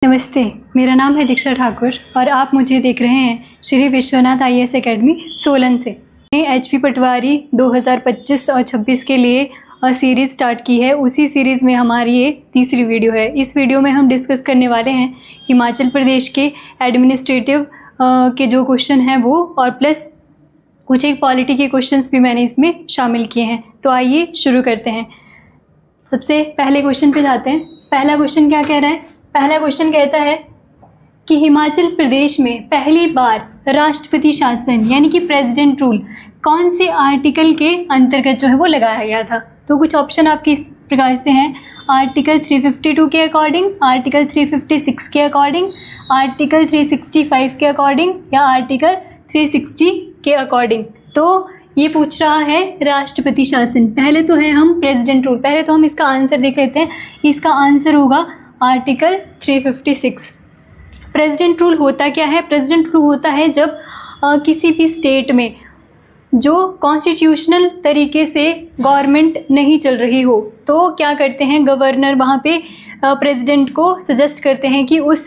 नमस्ते, मेरा नाम है दीक्षा ठाकुर और आप मुझे देख रहे हैं श्री विश्वनाथ IAS एकेडमी सोलन से। HP पटवारी 2025 और 26 के लिए सीरीज़ स्टार्ट की है। उसी सीरीज़ में हमारी ये तीसरी वीडियो है। इस वीडियो में हम डिस्कस करने वाले हैं हिमाचल प्रदेश के एडमिनिस्ट्रेटिव के जो क्वेश्चन हैं वो, और प्लस कुछ एक पॉलिटी के क्वेश्चंस भी मैंने इसमें शामिल किए हैं। तो आइए शुरू करते हैं। सबसे पहले क्वेश्चन पे जाते हैं। पहला क्वेश्चन क्या कह रहा है? पहला क्वेश्चन कहता है कि हिमाचल प्रदेश में पहली बार राष्ट्रपति शासन यानी कि प्रेसिडेंट रूल कौन से आर्टिकल के अंतर्गत जो है वो लगाया गया था। तो कुछ ऑप्शन आपके इस प्रकार से हैं: आर्टिकल 352 के अकॉर्डिंग, आर्टिकल 356 के अकॉर्डिंग, आर्टिकल 365 के अकॉर्डिंग या आर्टिकल 360 के अकॉर्डिंग। तो ये पूछ रहा है राष्ट्रपति शासन। पहले तो है हम प्रेसिडेंट रूल, पहले तो हम इसका आंसर देख लेते हैं। इसका आंसर होगा आर्टिकल 356। प्रेसिडेंट रूल होता क्या है? प्रेसिडेंट रूल होता है जब किसी भी स्टेट में जो कॉन्स्टिट्यूशनल तरीके से गवर्नमेंट नहीं चल रही हो, तो क्या करते हैं गवर्नर वहाँ पे प्रेसिडेंट को सजेस्ट करते हैं कि उस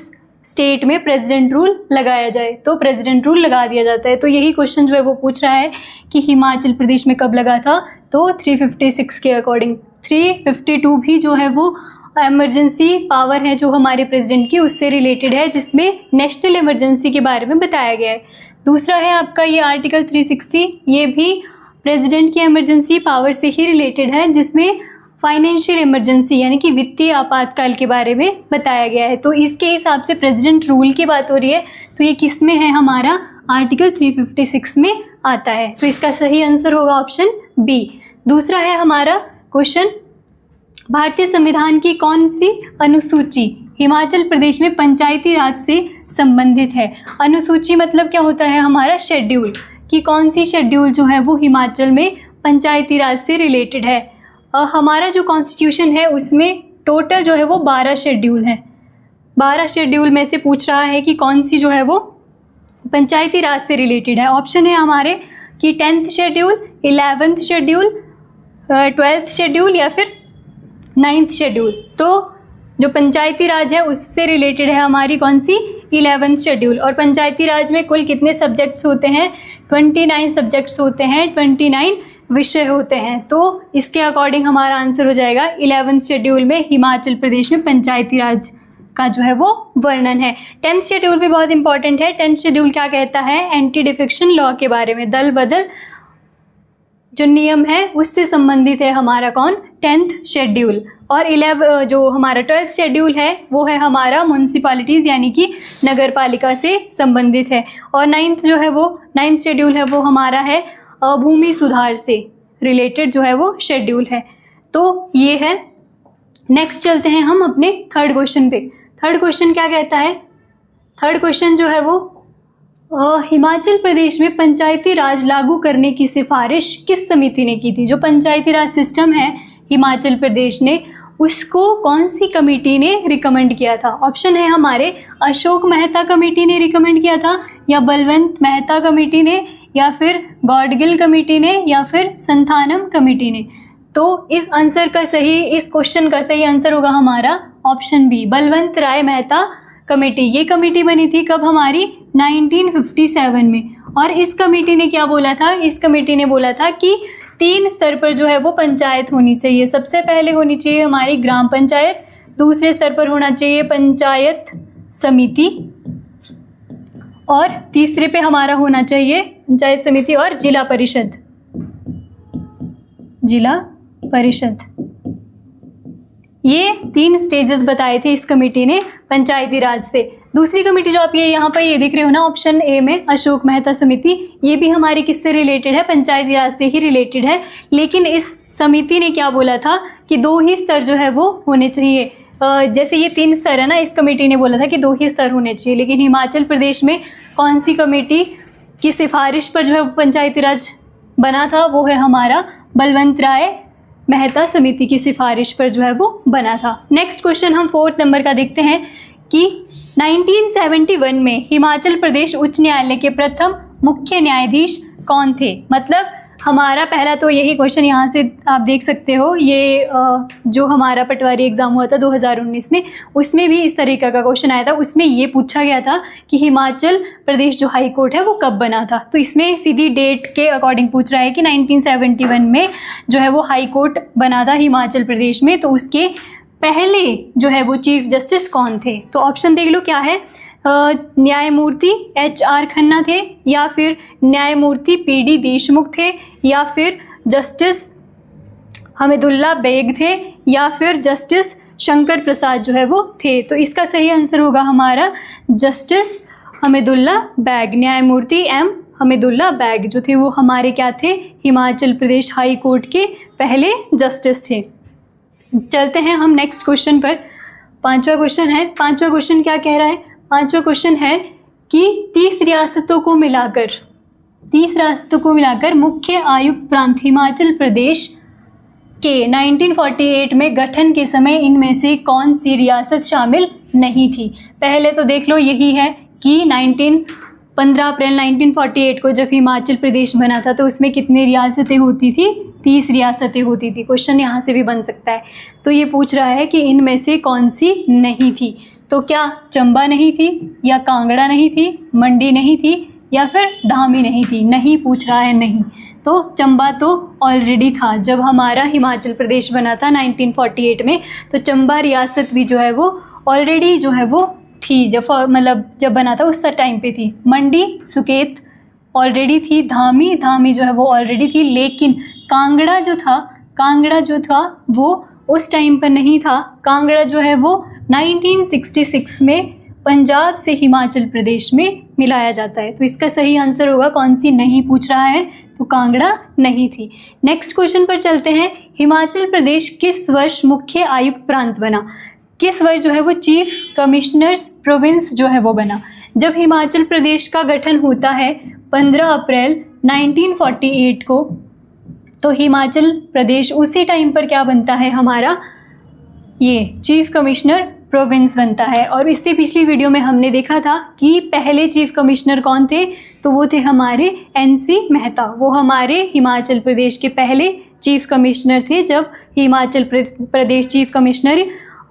स्टेट में प्रेसिडेंट रूल लगाया जाए, तो प्रेसिडेंट रूल लगा दिया जाता है। तो यही क्वेश्चन जो है वो पूछ रहा है कि हिमाचल प्रदेश में कब लगा था, तो 356 के अकॉर्डिंग। 352 भी जो है वो इमरजेंसी पावर है जो हमारे प्रेसिडेंट की, उससे रिलेटेड है, जिसमें नेशनल इमरजेंसी के बारे में बताया गया है। दूसरा है आपका ये आर्टिकल 360, ये भी प्रेसिडेंट की इमरजेंसी पावर से ही रिलेटेड है, जिसमें फाइनेंशियल इमरजेंसी यानी कि वित्तीय आपातकाल के बारे में बताया गया है। तो इसके हिसाब से प्रेसिडेंट रूल की बात हो रही है, तो ये किस में है? हमारा आर्टिकल 356 में आता है। तो इसका सही आंसर होगा ऑप्शन बी। दूसरा है हमारा क्वेश्चन, भारतीय संविधान की कौन सी अनुसूची हिमाचल प्रदेश में पंचायती राज से संबंधित है? अनुसूची मतलब क्या होता है? हमारा शेड्यूल, कि कौन सी शेड्यूल जो है वो हिमाचल में पंचायती राज से रिलेटेड है। हमारा जो कॉन्स्टिट्यूशन है उसमें टोटल जो है वो 12 शेड्यूल हैं। 12 शेड्यूल में से पूछ रहा है कि कौन सी जो है वो पंचायती राज से रिलेटेड है। ऑप्शन है हमारे कि 10th schedule, 11th schedule, 12th schedule या फिर 9th शेड्यूल। तो जो पंचायती राज है उससे रिलेटेड है हमारी कौन सी? 11th schedule. और पंचायती राज में कुल कितने सब्जेक्ट्स होते हैं? 29 सब्जेक्ट्स होते हैं, 29 विषय होते हैं। तो इसके अकॉर्डिंग हमारा आंसर हो जाएगा 11th शेड्यूल में हिमाचल प्रदेश में पंचायती राज का जो है वो वर्णन है। 10th शेड्यूल भी बहुत इंपॉर्टेंट है। 10th शेड्यूल क्या कहता है? एंटी डिफेक्शन लॉ के बारे में, दल बदल जो नियम है उससे संबंधित है हमारा कौन? 10th schedule. और 11 जो हमारा 12th शेड्यूल है वो है हमारा म्यूनसिपालिटीज़ यानी कि नगर पालिका से संबंधित है। और 9th शेड्यूल है वो हमारा है भूमि सुधार से रिलेटेड जो है वो शेड्यूल है। तो ये है। नेक्स्ट चलते हैं हम अपने थर्ड क्वेश्चन पे। थर्ड क्वेश्चन क्या कहता है? थर्ड क्वेश्चन जो है वो हिमाचल प्रदेश में पंचायती राज लागू करने की सिफारिश किस समिति ने की थी? जो पंचायती राज सिस्टम है हिमाचल प्रदेश ने, उसको कौन सी कमेटी ने रिकमेंड किया था? ऑप्शन है हमारे अशोक मेहता कमेटी ने रिकमेंड किया था, या बलवंत मेहता कमेटी ने, या फिर गॉडगिल कमेटी ने, या फिर संथानम कमेटी ने। तो इस क्वेश्चन का सही आंसर होगा हमारा ऑप्शन बी, बलवंत राय मेहता कमेटी। ये कमेटी बनी थी कब? हमारी 1957 में। और इस कमेटी ने क्या बोला था? इस कमेटी ने बोला था कि 3 स्तर पर जो है वो पंचायत होनी चाहिए। सबसे पहले होनी चाहिए हमारी ग्राम पंचायत, दूसरे स्तर पर होना चाहिए पंचायत समिति, और तीसरे पे हमारा होना चाहिए पंचायत समिति और जिला परिषद। जिला परिषद, ये 3 स्टेजेस बताए थे इस कमेटी ने पंचायती राज से। दूसरी कमेटी जो आप ये यहाँ पर ये देख रहे हो ना ऑप्शन ए में, अशोक मेहता समिति, ये भी हमारी किससे रिलेटेड है? पंचायती राज से ही रिलेटेड है। लेकिन इस समिति ने क्या बोला था कि 2 ही स्तर जो है वो होने चाहिए। जैसे ये 3 स्तर है ना, इस कमेटी ने बोला था कि 2 ही स्तर होने चाहिए। लेकिन हिमाचल प्रदेश में कौन सी कमेटी की सिफारिश पर जो है पंचायती राज बना था? वो है हमारा बलवंत राय मेहता समिति की सिफारिश पर जो है वो बना था। नेक्स्ट क्वेश्चन हम 4th नंबर का देखते हैं कि 1971 में हिमाचल प्रदेश उच्च न्यायालय के प्रथम मुख्य न्यायाधीश कौन थे? मतलब हमारा पहला तो यही क्वेश्चन यहाँ से आप देख सकते हो, ये जो हमारा पटवारी एग्ज़ाम हुआ था 2019 में, उसमें भी इस तरीके का क्वेश्चन आया था। उसमें ये पूछा गया था कि हिमाचल प्रदेश जो हाई कोर्ट है वो कब बना था। तो इसमें सीधी डेट के अकॉर्डिंग पूछ रहा है कि 1971 में जो है वो हाई कोर्ट बना था हिमाचल प्रदेश में। तो उसके पहले जो है वो चीफ जस्टिस कौन थे। तो ऑप्शन देख लो क्या है, न्यायमूर्ति HR खन्ना थे, या फिर न्यायमूर्ति PD देशमुख थे, या फिर जस्टिस हमीदुल्ला बेग थे, या फिर जस्टिस शंकर प्रसाद जो है वो थे। तो इसका सही आंसर होगा हमारा जस्टिस हमीदुल्ला बेग। न्यायमूर्ति M हमीदुल्ला बेग जो थे वो हमारे क्या थे, हिमाचल प्रदेश हाई कोर्ट के पहले जस्टिस थे। चलते हैं हम नेक्स्ट क्वेश्चन पर। पांचवा क्वेश्चन है, पांचवा क्वेश्चन क्या कह रहा है, पांचवा क्वेश्चन है कि 30 रियासतों को मिलाकर मुख्य आयुक्त प्रांत हिमाचल प्रदेश के 1948 में गठन के समय इनमें से कौन सी रियासत शामिल नहीं थी। पहले तो देख लो यही है कि 15 अप्रैल 1948 को जब हिमाचल प्रदेश बना था तो उसमें कितनी रियासतें होती थी, 30 रियासतें होती थी। क्वेश्चन यहाँ से भी बन सकता है। तो ये पूछ रहा है कि इनमें से कौन सी नहीं थी। तो क्या चंबा नहीं थी, या कांगड़ा नहीं थी, मंडी नहीं थी, या फिर धामी नहीं थी। नहीं पूछ रहा है, नहीं। तो चंबा तो ऑलरेडी था जब हमारा हिमाचल प्रदेश बना था 1948 में। तो चंबा रियासत भी जो है वो ऑलरेडी जो है वो थी, जब बना था उस टाइम पे थी। मंडी सुकेत ऑलरेडी थी, धामी जो है वो ऑलरेडी थी। लेकिन कांगड़ा जो था वो उस टाइम पर नहीं था। कांगड़ा जो है वो 1966 में पंजाब से हिमाचल प्रदेश में मिलाया जाता है। तो इसका सही आंसर होगा, कौन सी नहीं पूछ रहा है, तो कांगड़ा नहीं थी। नेक्स्ट क्वेश्चन पर चलते हैं। हिमाचल प्रदेश किस वर्ष मुख्य आयुक्त प्रांत बना। किस वर्ष जो है वो चीफ कमिश्नर्स प्रोविंस जो है वो बना। जब हिमाचल प्रदेश का गठन होता है 15 अप्रैल 1948 को, तो हिमाचल प्रदेश उसी टाइम पर क्या बनता है हमारा, ये चीफ कमिश्नर प्रोविंस बनता है। और इससे पिछली वीडियो में हमने देखा था कि पहले चीफ कमिश्नर कौन थे, तो वो थे हमारे NC मेहता। वो हमारे हिमाचल प्रदेश के पहले चीफ कमिश्नर थे जब Himachal Pradesh chief commissioner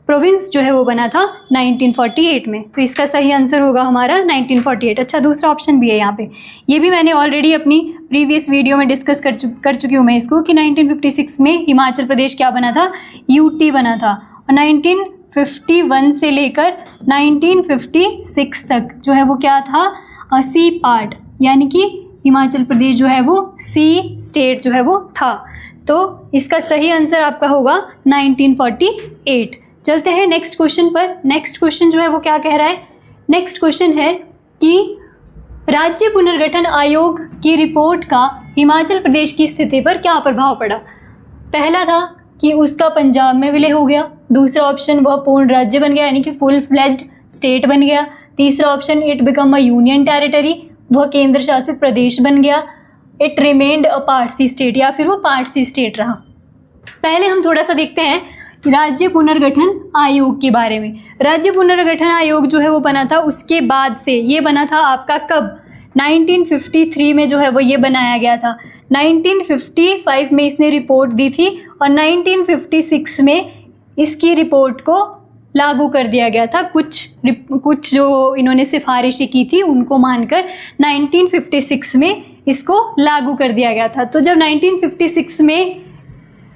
province जो है वो बना था 1948 में। तो इसका सही आंसर होगा हमारा 1948। अच्छा, दूसरा ऑप्शन भी है यहाँ पे, ये भी मैंने ऑलरेडी अपनी प्रीवियस वीडियो में डिस्कस कर चुकी हूँ मैं इसको, कि 1956 में हिमाचल प्रदेश क्या बना था, UT बना था। और 1951 से लेकर 1956 तक जो है वो क्या था, C पार्ट, यानी कि हिमाचल प्रदेश जो है वो C स्टेट जो है वो था। तो इसका सही आंसर आपका होगा 1948। चलते हैं नेक्स्ट क्वेश्चन पर। नेक्स्ट क्वेश्चन जो है वो क्या कह रहा है, नेक्स्ट क्वेश्चन है कि राज्य पुनर्गठन आयोग की रिपोर्ट का हिमाचल प्रदेश की स्थिति पर क्या प्रभाव पड़ा। पहला था कि उसका पंजाब में विलय हो गया। दूसरा ऑप्शन, वह पूर्ण राज्य बन गया, यानी कि फुल फ्लेज्ड स्टेट बन गया। तीसरा option, it become a union territory, वह केंद्र शासित प्रदेश बन गया। It remained a part C state, या फिर वो पार्ट सी स्टेट रहा। पहले हम थोड़ा सा देखते हैं राज्य पुनर्गठन आयोग के बारे में। राज्य पुनर्गठन आयोग जो है वो बना था उसके बाद से, ये बना था आपका कब, 1953 में जो है वो ये बनाया गया था। 1955 में इसने रिपोर्ट दी थी और 1956 में इसकी रिपोर्ट को लागू कर दिया गया था। कुछ जो इन्होंने सिफारिशें की थी उनको मानकर 1956 में इसको लागू कर दिया गया था। तो जब 1956 में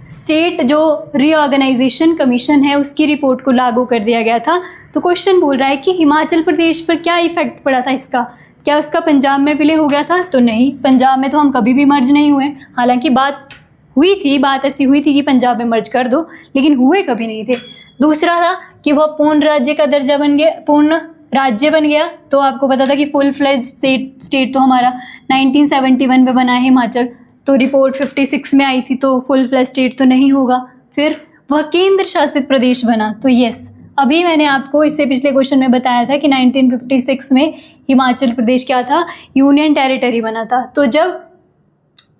स्टेट जो रीऑर्गेनाइजेशन कमीशन है उसकी रिपोर्ट को लागू कर दिया गया था, तो क्वेश्चन बोल रहा है कि हिमाचल प्रदेश पर क्या इफेक्ट पड़ा था इसका। क्या उसका पंजाब में विलय हो गया था, तो नहीं, पंजाब में तो हम कभी भी मर्ज नहीं हुए। हालांकि बात ऐसी हुई थी कि पंजाब में मर्ज कर दो, लेकिन हुए कभी नहीं थे। दूसरा था कि वह पूर्ण राज्य का दर्जा बन गया, पूर्ण राज्य बन गया। तो आपको पता था कि फुल फ्लेज स्टेट तो हमारा 1971 में बना है हिमाचल, तो रिपोर्ट 56 में आई थी, तो फुल फ्लेज स्टेट तो नहीं होगा। फिर वह केंद्र शासित प्रदेश बना, तो यस, अभी मैंने आपको इससे पिछले क्वेश्चन में बताया था कि 1956 में हिमाचल प्रदेश क्या था, यूनियन टेरिटरी बना था। तो जब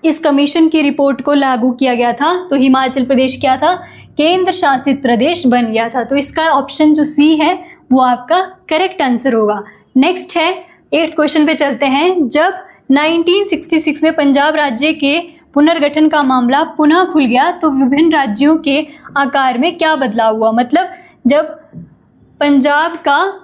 इस कमीशन की रिपोर्ट को लागू किया गया था तो हिमाचल प्रदेश क्या था, केंद्र शासित प्रदेश बन गया था। तो इसका ऑप्शन जो सी है वो आपका करेक्ट आंसर होगा। नेक्स्ट है 8th क्वेश्चन पे चलते हैं। जब 1966 में पंजाब राज्य के पुनर्गठन का मामला पुनः खुल गया तो विभिन्न राज्यों के आकार में क्या बदलाव हुआ। मतलब जब पंजाब का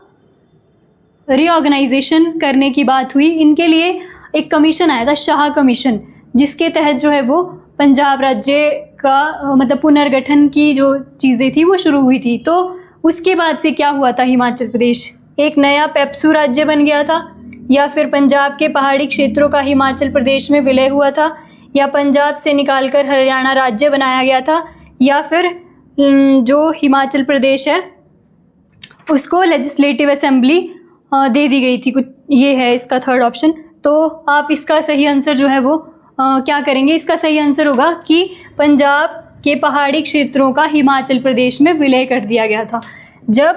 रीऑर्गेनाइजेशन करने की बात हुई, इनके लिए एक कमीशन आया था, शाह कमीशन, जिसके तहत जो है वो पंजाब राज्य का मतलब पुनर्गठन की जो चीज़ें थी वो शुरू हुई थी। तो उसके बाद से क्या हुआ था, हिमाचल प्रदेश एक नया पेप्सू राज्य बन गया था, या फिर पंजाब के पहाड़ी क्षेत्रों का हिमाचल प्रदेश में विलय हुआ था, या पंजाब से निकालकर हरियाणा राज्य बनाया गया था, या फिर जो हिमाचल प्रदेश है उसको लेजिस्लेटिव असेंबली दे दी गई थी कुछ। ये है इसका थर्ड ऑप्शन। तो आप इसका सही आंसर जो है वो क्या करेंगे, इसका सही आंसर होगा कि पंजाब के पहाड़ी क्षेत्रों का हिमाचल प्रदेश में विलय कर दिया गया था जब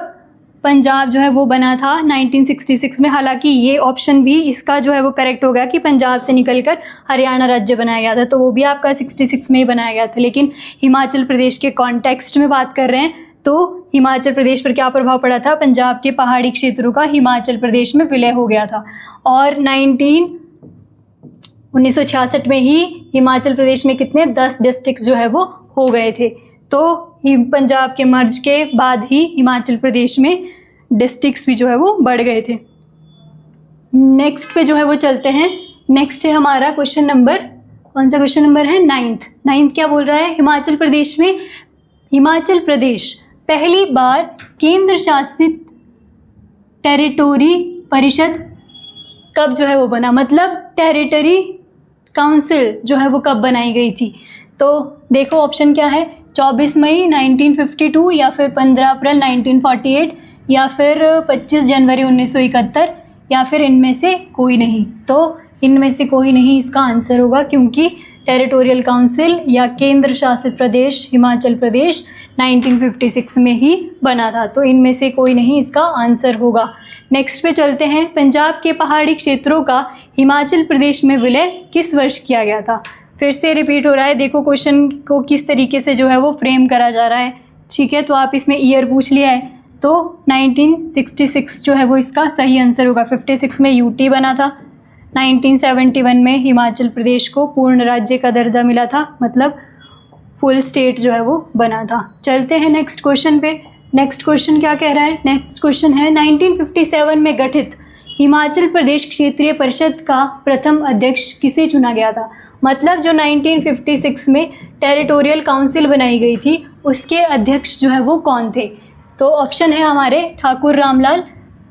पंजाब जो है वो बना था 1966 में। हालांकि ये ऑप्शन भी इसका जो है वो करेक्ट हो गया कि पंजाब से निकलकर हरियाणा राज्य बनाया गया था, तो वो भी आपका 66 में ही बनाया गया था। लेकिन हिमाचल प्रदेश के कॉन्टेक्स्ट में बात कर रहे हैं तो हिमाचल प्रदेश पर क्या प्रभाव पड़ा था, पंजाब के पहाड़ी क्षेत्रों का हिमाचल प्रदेश में विलय हो गया था। और 1966 में ही हिमाचल प्रदेश में कितने 10 डिस्ट्रिक्ट जो है वो हो गए थे। तो पंजाब के मर्ज के बाद ही हिमाचल प्रदेश में डिस्ट्रिक्ट्स भी जो है वो बढ़ गए थे। नेक्स्ट पे जो है वो चलते हैं। नेक्स्ट है हमारा क्वेश्चन नंबर, कौन सा क्वेश्चन नंबर है, नाइन्थ क्या बोल रहा है, हिमाचल प्रदेश पहली बार केंद्र शासित टेरिटोरी परिषद कब जो है वो बना, मतलब टेरिटरी काउंसिल जो है वो कब बनाई गई थी। तो देखो ऑप्शन क्या है, 24 मई 1952, या फिर 15 अप्रैल 1948, या फिर 25 जनवरी 1971, या फिर इनमें से कोई नहीं। तो इनमें से कोई नहीं इसका आंसर होगा, क्योंकि टेरिटोरियल काउंसिल या केंद्र शासित प्रदेश हिमाचल प्रदेश 1956 में ही बना था। तो इनमें से कोई नहीं इसका आंसर होगा। नेक्स्ट पे चलते हैं। पंजाब के पहाड़ी क्षेत्रों का हिमाचल प्रदेश में विलय किस वर्ष किया गया था। फिर से रिपीट हो रहा है, देखो क्वेश्चन को किस तरीके से जो है वो फ्रेम करा जा रहा है। ठीक है, तो आप इसमें ईयर पूछ लिया है तो 1966 जो है वो इसका सही आंसर होगा। 56 में यूटी बना था, 1971 में हिमाचल प्रदेश को पूर्ण राज्य का दर्जा मिला था, मतलब फुल स्टेट जो है वो बना था। चलते हैं नेक्स्ट क्वेश्चन पे। नेक्स्ट क्वेश्चन क्या कह रहा है, नेक्स्ट क्वेश्चन है 1957 में गठित हिमाचल प्रदेश क्षेत्रीय परिषद का प्रथम अध्यक्ष किसे चुना गया था। मतलब जो 1956 में टेरिटोरियल काउंसिल बनाई गई थी उसके अध्यक्ष जो है वो कौन थे। तो ऑप्शन है हमारे ठाकुर रामलाल,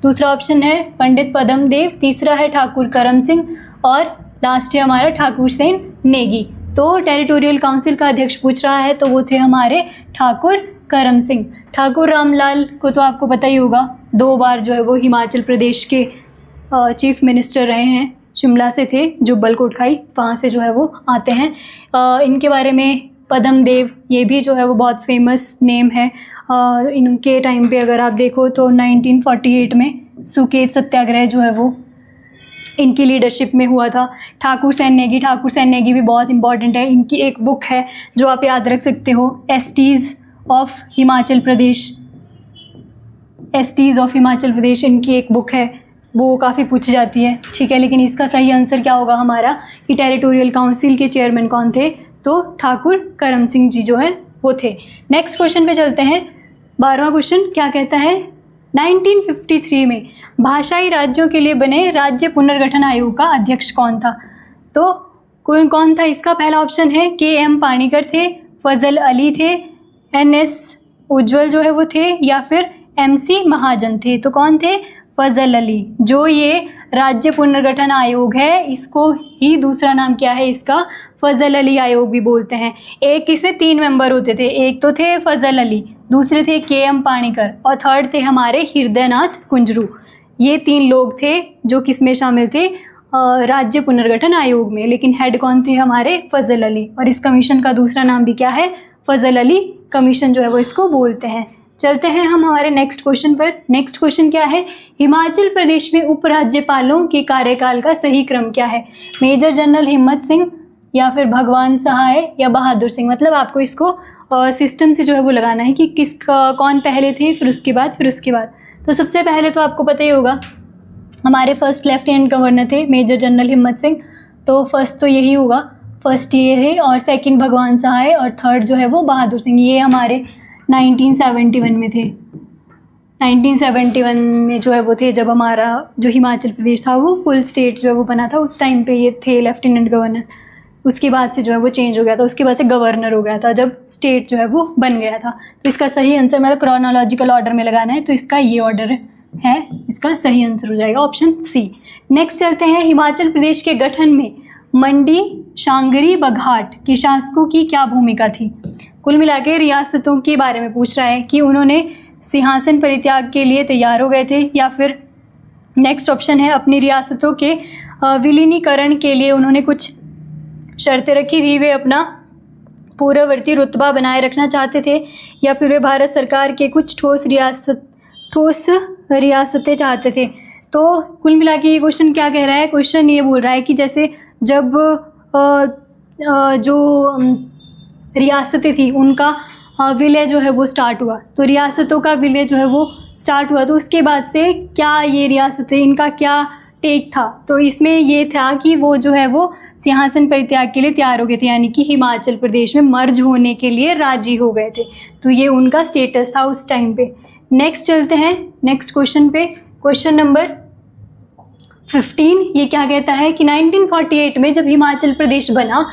दूसरा ऑप्शन है पंडित पदम देव, तीसरा है ठाकुर करम सिंह, और लास्ट है हमारा ठाकुर सेन नेगी। तो टेरिटोरियल काउंसिल का अध्यक्ष पूछ रहा है तो वो थे हमारे ठाकुर करम सिंह। ठाकुर रामलाल को तो आपको पता ही होगा, 2 बार जो है वो हिमाचल प्रदेश के चीफ मिनिस्टर रहे हैं। शिमला से थे, जुब्बल कोटखाई वहाँ से जो है वो आते हैं। इनके बारे में पदम देव ये भी जो है वो बहुत फेमस नेम है। इनके टाइम पे अगर आप देखो तो 1948 में सुकेत सत्याग्रह जो है वो इनकी लीडरशिप में हुआ था। ठाकुर सेन नेगी भी बहुत इंपॉर्टेंट है। इनकी एक बुक है जो आप याद रख सकते हो, एस्टीज़ ऑफ हिमाचल प्रदेश इनकी एक बुक है, वो काफ़ी पूछी जाती है। ठीक है, लेकिन इसका सही आंसर क्या होगा हमारा कि टेरिटोरियल काउंसिल के चेयरमैन कौन थे, तो ठाकुर करम सिंह जी जो है वो थे। नेक्स्ट क्वेश्चन पे चलते हैं। 12वां क्वेश्चन क्या कहता है, 1953 में भाषाई राज्यों के लिए बने राज्य पुनर्गठन आयोग का अध्यक्ष कौन था। तो कौन था इसका, पहला ऑप्शन है KM पाणिकर थे, फजल अली थे, NS उज्ज्वल जो है वो थे, या फिर MC महाजन थे। तो कौन थे, फजल अली। जो ये राज्य पुनर्गठन आयोग है इसको ही दूसरा नाम क्या है इसका, फजल अली आयोग भी बोलते हैं। एक इसमें 3 मेंबर होते थे, एक तो थे फजल अली, दूसरे थे KM पाणिकर, और थर्ड थे हमारे हृदयनाथ कुंजरू। ये 3 लोग थे जो किस में शामिल थे, राज्य पुनर्गठन आयोग में। लेकिन हेड कौन थे हमारे, फजल अली। और इस कमीशन का दूसरा नाम भी क्या है, फजल अली कमीशन जो है वो इसको बोलते हैं। चलते हैं हम हमारे नेक्स्ट क्वेश्चन पर। नेक्स्ट क्वेश्चन क्या है, हिमाचल प्रदेश में उपराज्यपालों के कार्यकाल का सही क्रम क्या है। मेजर जनरल हिम्मत सिंह, या फिर भगवान सहाय, या बहादुर सिंह। मतलब आपको इसको सिस्टम से जो है वो लगाना है कि कौन पहले थे, फिर उसके बाद। तो सबसे पहले तो आपको पता ही होगा हमारे फर्स्ट लेफ्टिनेंट गवर्नर थे मेजर जनरल हिम्मत सिंह, तो फर्स्ट तो यही होगा। फर्स्ट ये है, और सेकंड भगवान सहाय, और थर्ड जो है वो बहादुर सिंह। ये हमारे 1971 में थे। 1971 में जो है वो थे, जब हमारा जो हिमाचल प्रदेश था वो फुल स्टेट जो है वो बना था, उस टाइम पे ये थे लेफ्टिनेंट गवर्नर। उसके बाद से जो है वो चेंज हो गया था, उसके बाद से गवर्नर हो गया था जब स्टेट जो है वो बन गया था। तो इसका सही आंसर मतलब क्रोनोलॉजिकल ऑर्डर में लगाना है, तो इसका ये ऑर्डर है, इसका सही आंसर हो जाएगा ऑप्शन सी। नेक्स्ट चलते हैं, हिमाचल प्रदेश के गठन में मंडी, शांगरी, बघाट के शासकों की क्या भूमिका थी। कुल मिला के रियासतों के बारे में पूछ रहा है कि उन्होंने सिंहासन परित्याग के लिए तैयार हो गए थे, या फिर नेक्स्ट ऑप्शन है अपनी रियासतों के विलीनीकरण के लिए उन्होंने कुछ शर्तें रखी थी, वे अपना पूर्ववर्ती रुतबा बनाए रखना चाहते थे, या फिर वे भारत सरकार के कुछ ठोस रियासतें चाहते थे। तो कुल मिला के ये क्वेश्चन क्या कह रहा है, क्वेश्चन ये बोल रहा है कि जैसे जब जो रियासतें थी उनका विलय जो है वो स्टार्ट हुआ, तो रियासतों का विलय जो है वो स्टार्ट हुआ, तो उसके बाद से क्या ये रियासतें, इनका क्या टेक था, तो इसमें ये था कि वो जो है वो सिंहासन परित्याग के लिए तैयार हो गए थे, यानी कि हिमाचल प्रदेश में मर्ज होने के लिए राजी हो गए थे। तो ये उनका स्टेटस था उस टाइम पे। नेक्स्ट चलते हैं नेक्स्ट क्वेश्चन पे, क्वेश्चन नंबर 15। ये क्या कहता है कि 1948 में जब हिमाचल प्रदेश बना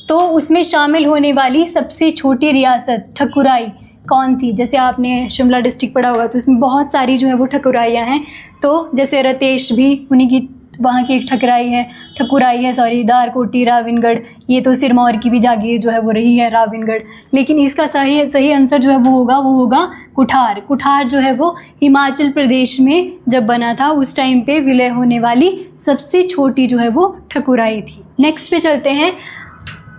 तो उसमें शामिल होने वाली सबसे छोटी रियासत ठकुराई कौन थी। जैसे आपने शिमला डिस्ट्रिक्ट पढ़ा होगा, तो उसमें बहुत सारी जो है वो ठकुराइयाँ हैं, तो जैसे रतेश भी उन्हीं की वहाँ की एक ठकुराई है सॉरी, दारकोटी, राविनगढ़, ये तो सिरमौर की भी जागीर जो है वो रही है राविनगढ़। लेकिन इसका सही आंसर जो है वो होगा कुठार। कुठार जो है वो हिमाचल प्रदेश में जब बना था उस टाइम पे विलय होने वाली सबसे छोटी जो है वो ठकुराई थी। नेक्स्ट पे चलते हैं,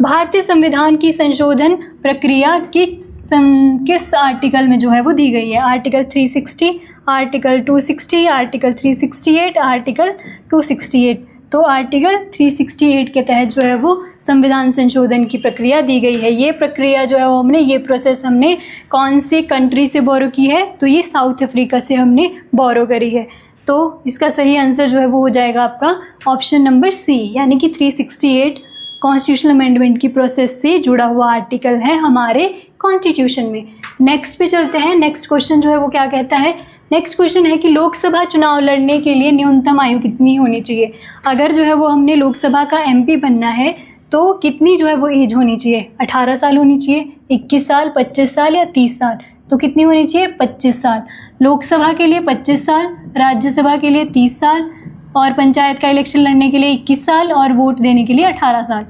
भारतीय संविधान की संशोधन प्रक्रिया किस आर्टिकल में जो है वो दी गई है। Article 360, article 260, article 368, article 268। तो आर्टिकल 368 के तहत जो है वो संविधान संशोधन की प्रक्रिया दी गई है। ये प्रक्रिया जो है वो ये प्रोसेस हमने कौन से कंट्री से बोरो की है, तो ये साउथ अफ्रीका से हमने बोरो करी है। तो इसका सही आंसर जो है वो हो जाएगा आपका ऑप्शन नंबर सी, यानी कि 368 कॉन्स्टिट्यूशनल अमेंडमेंट की प्रोसेस से जुड़ा हुआ आर्टिकल है हमारे कॉन्स्टिट्यूशन में। नेक्स्ट पे चलते हैं, नेक्स्ट क्वेश्चन जो है वो क्या कहता है, नेक्स्ट क्वेश्चन है कि लोकसभा चुनाव लड़ने के लिए न्यूनतम आयु कितनी होनी चाहिए। अगर जो है वो हमने लोकसभा का एमपी बनना है तो कितनी जो है वो एज होनी चाहिए, 18 साल होनी चाहिए, 21 साल, 25 साल या 30 साल। तो कितनी होनी चाहिए, 25 साल। लोकसभा के लिए 25 साल, राज्यसभा के लिए 30 साल, और पंचायत का इलेक्शन लड़ने के लिए 21 साल, और वोट देने के लिए 18 साल।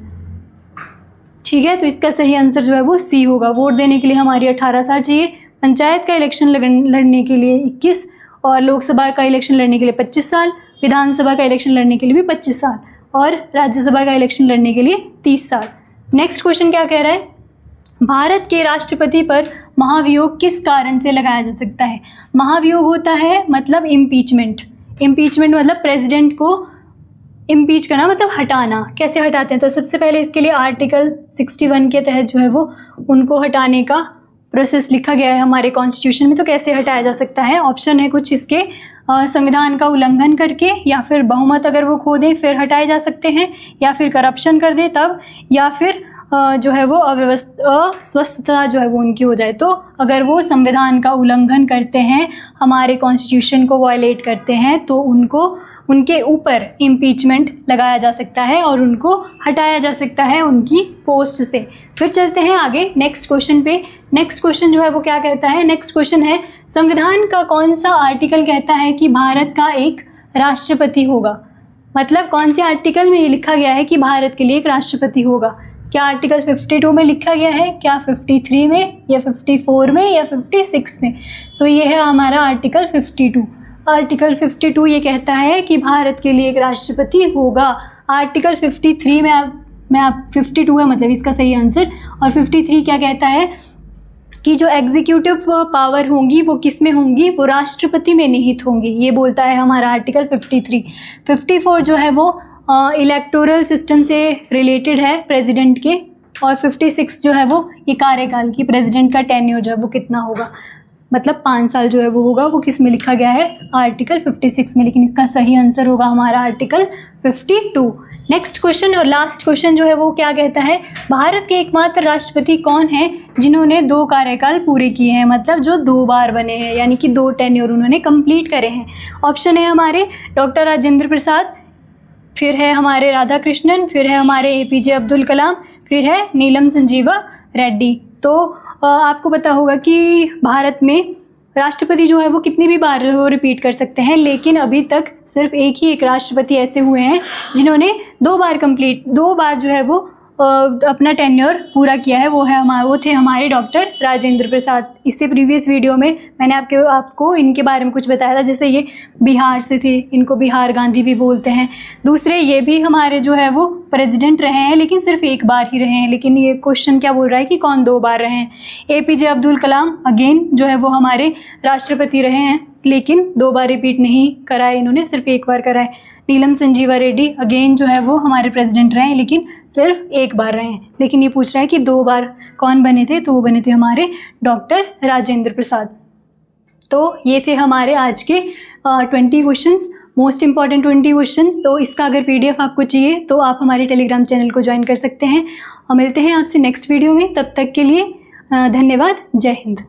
ठीक है, तो इसका सही आंसर जो है वो सी होगा। वोट देने के लिए हमारी 18 साल चाहिए, पंचायत का इलेक्शन लड़ने के लिए 21, और लोकसभा का इलेक्शन लड़ने के लिए 25 साल, विधानसभा का इलेक्शन लड़ने के लिए भी 25 साल, और राज्यसभा का इलेक्शन लड़ने के लिए 30 साल। नेक्स्ट क्वेश्चन क्या कह रहा है, भारत के राष्ट्रपति पर महाभियोग किस कारण से लगाया जा सकता है। महाभियोग होता है मतलब इम्पीचमेंट। इम्पीचमेंट मतलब प्रेसिडेंट को इम्पीच करना, मतलब हटाना। कैसे हटाते हैं, तो सबसे पहले इसके लिए आर्टिकल 61 के तहत जो है वो उनको हटाने का प्रोसेस लिखा गया है हमारे कॉन्स्टिट्यूशन में। तो कैसे हटाया जा सकता है, ऑप्शन है कुछ इसके, संविधान का उल्लंघन करके, या फिर बहुमत अगर वो खो दें फिर हटाए जा सकते हैं, या फिर करप्शन कर दें तब, या फिर जो है वो अस्वस्थता जो है वो उनकी हो जाए। तो अगर वो संविधान का उल्लंघन करते हैं, हमारे कॉन्स्टिट्यूशन को वायलेट करते हैं, तो उनके ऊपर इम्पीचमेंट लगाया जा सकता है और उनको हटाया जा सकता है उनकी पोस्ट से। फिर चलते हैं आगे नेक्स्ट क्वेश्चन पे। नेक्स्ट क्वेश्चन जो है वो क्या कहता है, नेक्स्ट क्वेश्चन है, संविधान का कौन सा आर्टिकल कहता है कि भारत का एक राष्ट्रपति होगा। मतलब कौन से आर्टिकल में ये लिखा गया है कि भारत के लिए एक राष्ट्रपति होगा। क्या आर्टिकल 52 में लिखा गया है, क्या 53 में, या 54 में, या 56 में। तो ये है हमारा आर्टिकल 52। आर्टिकल 52 ये कहता है कि भारत के लिए एक राष्ट्रपति होगा। आर्टिकल 53 में आप 52 है मतलब इसका सही आंसर, और 53 क्या कहता है कि जो एग्जीक्यूटिव पावर होंगी वो किस में होंगी, वो राष्ट्रपति में निहित होंगी। ये बोलता है हमारा आर्टिकल 53। 54 जो है वो इलेक्टोरल सिस्टम से रिलेटेड है प्रेसिडेंट के, और 56 जो है वो ये कार्यकाल की, प्रेसिडेंट का टेन्योर जो है वो कितना होगा, मतलब 5 साल जो है वो होगा, वो किस में लिखा गया है, आर्टिकल 56 में। लेकिन इसका सही आंसर होगा हमारा आर्टिकल 52। नेक्स्ट क्वेश्चन और लास्ट क्वेश्चन जो है वो क्या कहता है, भारत के एकमात्र राष्ट्रपति कौन हैं जिन्होंने 2 कार्यकाल पूरे किए हैं, मतलब जो 2 बार बने हैं, यानी कि 2 टेन्योर उन्होंने कंप्लीट करे हैं। ऑप्शन है हमारे डॉक्टर राजेंद्र प्रसाद, फिर है हमारे राधा कृष्णन, फिर है हमारे APJ अब्दुल कलाम, फिर है नीलम संजीवा रेड्डी। तो आपको पता होगा कि भारत में राष्ट्रपति जो है वो कितनी भी बार वो रिपीट कर सकते हैं, लेकिन अभी तक सिर्फ एक राष्ट्रपति ऐसे हुए हैं जिन्होंने 2 बार जो है वो अपना टेन्योर पूरा किया है, वो थे हमारे डॉक्टर राजेंद्र प्रसाद। इससे प्रीवियस वीडियो में मैंने आपको इनके बारे में कुछ बताया था, जैसे ये बिहार से थे, इनको बिहार गांधी भी बोलते हैं। दूसरे ये भी हमारे जो है वो प्रेसिडेंट रहे हैं, लेकिन सिर्फ 1 बार ही रहे हैं। लेकिन ये क्वेश्चन क्या बोल रहा है कि कौन 2 बार रहे हैं। APJ अब्दुल कलाम अगेन जो है वो हमारे राष्ट्रपति रहे हैं, लेकिन 2 बार रिपीट नहीं कराए इन्होंने, सिर्फ 1 बार कराए। नीलम संजीवा रेड्डी अगेन जो है वो हमारे प्रेसिडेंट रहे हैं, लेकिन सिर्फ 1 बार रहे हैं। लेकिन ये पूछ रहा है कि 2 बार कौन बने थे, तो वो बने थे हमारे डॉक्टर राजेंद्र प्रसाद। तो ये थे हमारे आज के 20 क्वेश्चंस, मोस्ट इंपॉर्टेंट 20 क्वेश्चंस। तो इसका अगर PDF आपको चाहिए तो आप हमारे टेलीग्राम चैनल को ज्वाइन कर सकते हैं, और मिलते हैं आपसे नेक्स्ट वीडियो में। तब तक के लिए धन्यवाद। जय हिंद।